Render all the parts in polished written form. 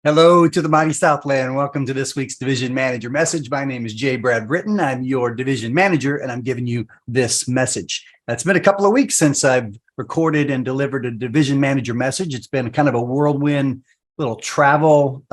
Hello to the mighty Southland. Welcome to this week's Division Manager Message. My name is Jay Brad Britton. I'm your Division Manager, and I'm giving you this message. It's been a couple of weeks since I've recorded and delivered a Division Manager Message. It's been kind of a whirlwind little travel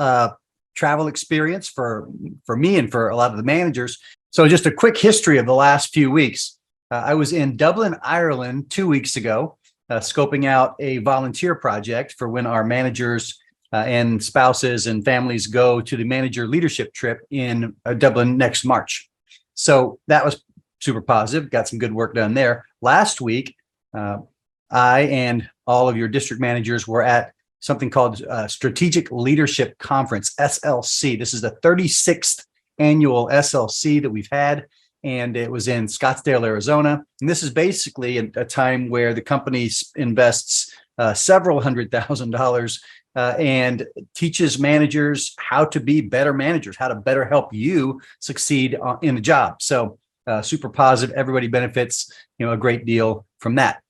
experience for me and for a lot of the managers. So just a quick history of the last few weeks. I was in Dublin, Ireland 2 weeks ago, scoping out a volunteer project for when our managers and spouses and families go to the manager leadership trip in Dublin next March. So that was super positive. Got some good work done there. Last week, I and all of your district managers were at something called Strategic Leadership Conference, SLC. This is the 36th annual SLC that we've had, and it was in Scottsdale, Arizona. And this is basically a time where the company invests several $100,000 and teaches managers how to be better managers, how to better help you succeed in the job. So super positive. Everybody benefits, a great deal from that.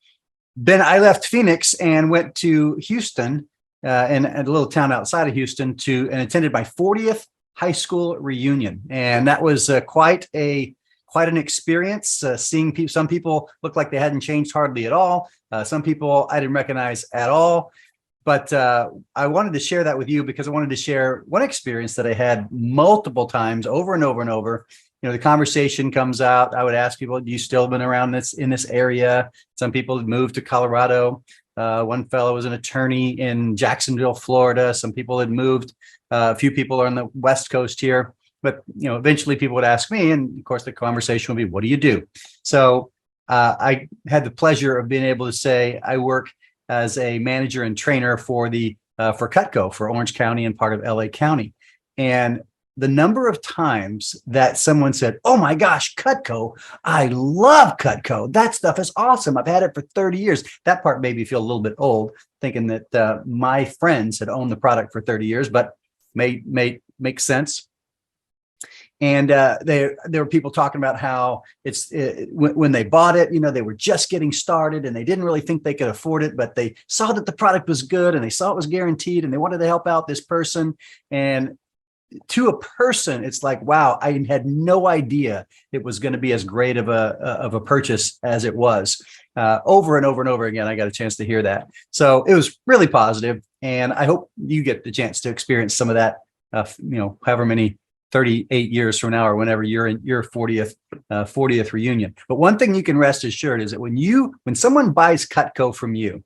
Then I left Phoenix and went to Houston, in a little town outside of Houston, and attended my 40th high school reunion, and that was quite an experience. Seeing some people look like they hadn't changed hardly at all. Some people I didn't recognize at all. But I wanted to share that with you because I wanted to share one experience that I had multiple times over and over and over. The conversation comes out. I would ask people, do you still been around in this area? Some people had moved to Colorado. One fellow was an attorney in Jacksonville, Florida. Some people had moved. A few people are on the West Coast here. But eventually people would ask me, and of course the conversation would be, what do you do? So I had the pleasure of being able to say I work as a manager and trainer for Cutco, for Orange County and part of LA County. And the number of times that someone said, oh my gosh, Cutco, I love Cutco. That stuff is awesome. I've had it for 30 years. That part made me feel a little bit old, thinking that my friends had owned the product for 30 years, but makes sense. And there were people talking about how when they bought it, they were just getting started and they didn't really think they could afford it, but they saw that the product was good and they saw it was guaranteed and they wanted to help out this person. And to a person, it's like, wow, I had no idea it was going to be as great of a purchase as it was. Over and over and over again, I got a chance to hear that. So it was really positive, and I hope you get the chance to experience some of that. However many 38 years from now, or whenever you're in your 40th reunion. But one thing you can rest assured is that when someone buys Cutco from you,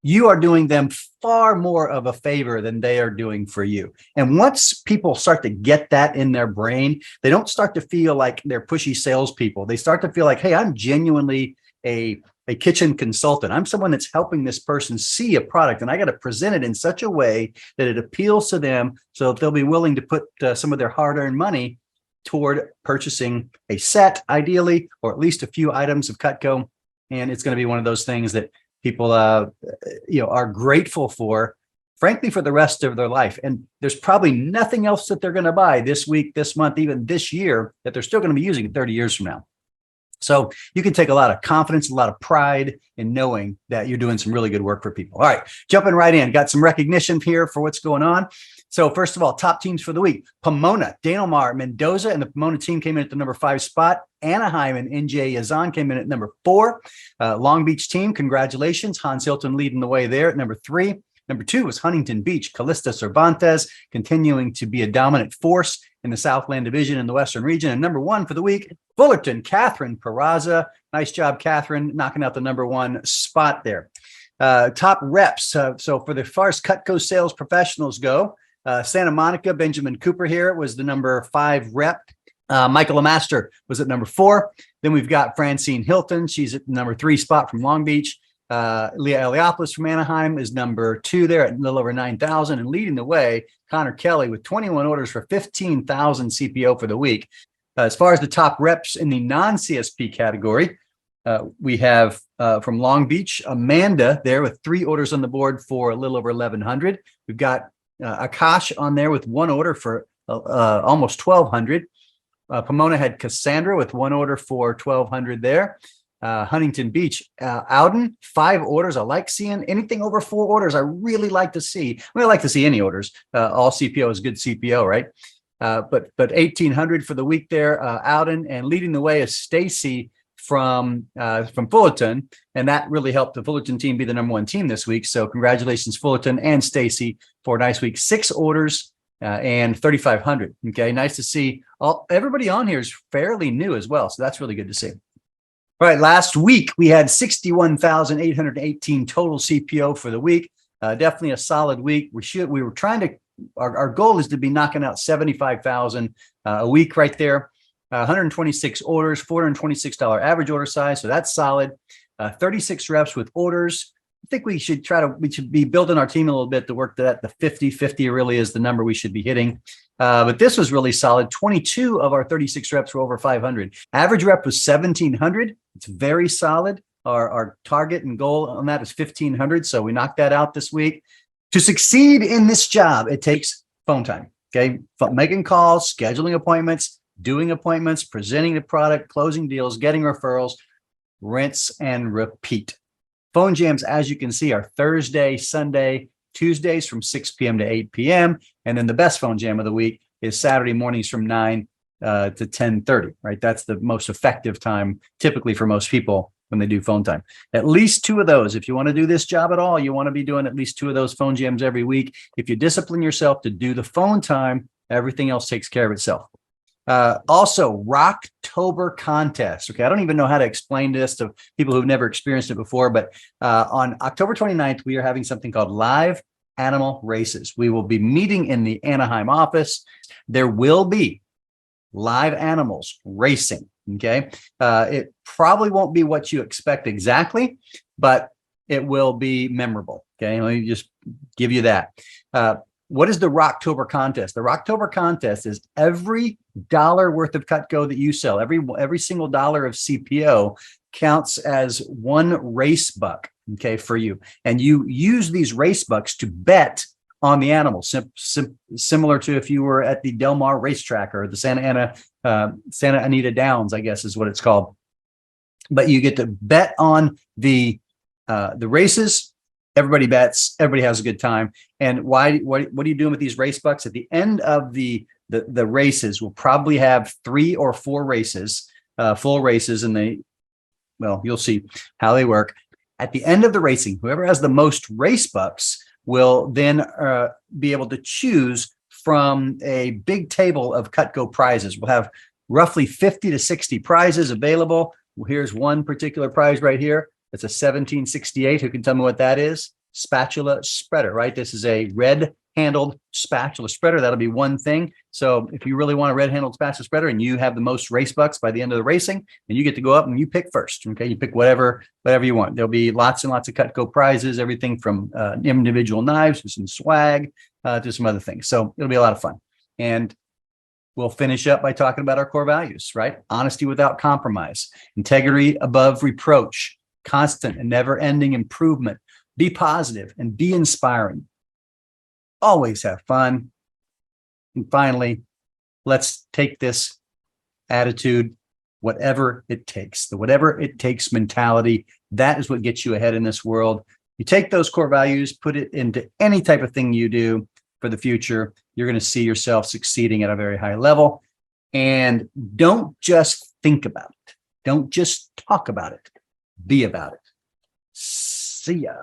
you are doing them far more of a favor than they are doing for you. And once people start to get that in their brain, they don't start to feel like they're pushy salespeople. They start to feel like, hey, I'm genuinely a kitchen consultant. I'm someone that's helping this person see a product, and I got to present it in such a way that it appeals to them so that they'll be willing to put some of their hard-earned money toward purchasing a set, ideally, or at least a few items of Cutco. And it's going to be one of those things that people are grateful for, frankly, for the rest of their life. And there's probably nothing else that they're going to buy this week, this month, even this year, that they're still going to be using 30 years from now. So you can take a lot of confidence, a lot of pride in knowing that you're doing some really good work for people. All right, jumping right in. Got some recognition here for what's going on. So first of all, top teams for the week. Pomona, Danomar, Mendoza, and the Pomona team came in at the number 5 spot. Anaheim and NJ Yazan came in at number 4. Long Beach team, congratulations. Hans Hilton leading the way there at number 3. Number 2 was Huntington Beach. Calista Cervantes continuing to be a dominant force in the Southland Division in the Western region. And number 1 for the week, Fullerton, Catherine Peraza. Nice job, Catherine, knocking out the number 1 spot there. Top reps. So for the far as Cutco sales professionals go, Santa Monica, Benjamin Cooper here was the number 5 rep. Michael Lemaster was at number 4. Then we've got Francine Hilton. She's at the number 3 spot from Long Beach. Leah Eliopoulos from Anaheim is number 2 there at a little over 9,000, and leading the way, Connor Kelly with 21 orders for 15,000 CPO for the week. As far as the top reps in the non-CSP category, we have from Long Beach, Amanda there with 3 orders on the board for a little over 1,100. We've got Akash on there with 1 order for almost 1,200. Pomona had Cassandra with 1 order for 1,200 there. Huntington Beach, Ouden, 5 orders. I like seeing anything over 4 orders. I really like to see. I like to see any orders. All CPO is good CPO, right? But 1,800 for the week there, Ouden, and leading the way is Stacy from Fullerton, and that really helped the Fullerton team be the #1 team this week. So congratulations, Fullerton and Stacy, for a nice week. 6 orders and 3,500. Okay, nice to see. Everybody on here is fairly new as well, so that's really good to see. All right, last week we had 61,818 total CPO for the week. Definitely a solid week. We were trying to. Our goal is to be knocking out 75,000 a week right there. 126 orders, $426 average order size. So that's solid. 36 reps with orders. I think we should be building our team a little bit to work that. The 50 really is the number we should be hitting. But this was really solid. 22 of our 36 reps were over 500. Average rep was 1,700. It's very solid. Our target and goal on that is 1,500. So we knocked that out this week. To succeed in this job, it takes phone time. Okay, making calls, scheduling appointments, doing appointments, presenting the product, closing deals, getting referrals, rinse and repeat. Phone jams, as you can see, are Thursday, Sunday, Tuesdays from 6 p.m. to 8 p.m. And then the best phone jam of the week is Saturday mornings from 9 to 10:30, right? That's the most effective time typically for most people when they do phone time. At least 2 of those. If you want to do this job at all, you want to be doing at least 2 of those phone jams every week. If you discipline yourself to do the phone time, everything else takes care of itself. Also, Rocktober contest. Okay, I don't even know how to explain this to people who've never experienced it before, but on October 29th, we are having something called live animal races. We will be meeting in the Anaheim office. There will be live animals racing. Okay, it probably won't be what you expect exactly, but it will be memorable. Okay, let me just give you that. What is the Rocktober contest? The Rocktober contest is every dollar worth of Cutco that you sell, every single dollar of CPO counts as 1 race buck, okay, for you. And you use these race bucks to bet on the animals, similar to if you were at the Del Mar racetrack or the Santa Anita Downs, I guess is what it's called. But you get to bet on the races. Everybody bets. Everybody has a good time. And what are you doing with these race bucks? At the end of the races, we'll probably have 3 or 4 races, full races, and you'll see how they work. At the end of the racing, whoever has the most race bucks will then be able to choose from a big table of Cutco prizes. We'll have roughly 50 to 60 prizes available. Well, here's one particular prize right here. It's a 1768. Who can tell me what that is? Spatula spreader, right? This is a red-handled spatula spreader. That'll be one thing. So if you really want a red-handled spatula spreader and you have the most race bucks by the end of the racing, then you get to go up and you pick first. Okay, you pick whatever you want. There'll be lots and lots of Cutco prizes, everything from individual knives to some swag to some other things. So it'll be a lot of fun. And we'll finish up by talking about our core values, right? Honesty without compromise, integrity above reproach, constant and never-ending improvement, be positive and be inspiring. Always have fun. And finally, let's take this attitude, whatever it takes, the whatever it takes mentality. That is what gets you ahead in this world. You take those core values, put it into any type of thing you do for the future, you're going to see yourself succeeding at a very high level. And don't just think about it. Don't just talk about it. Be about it. See ya.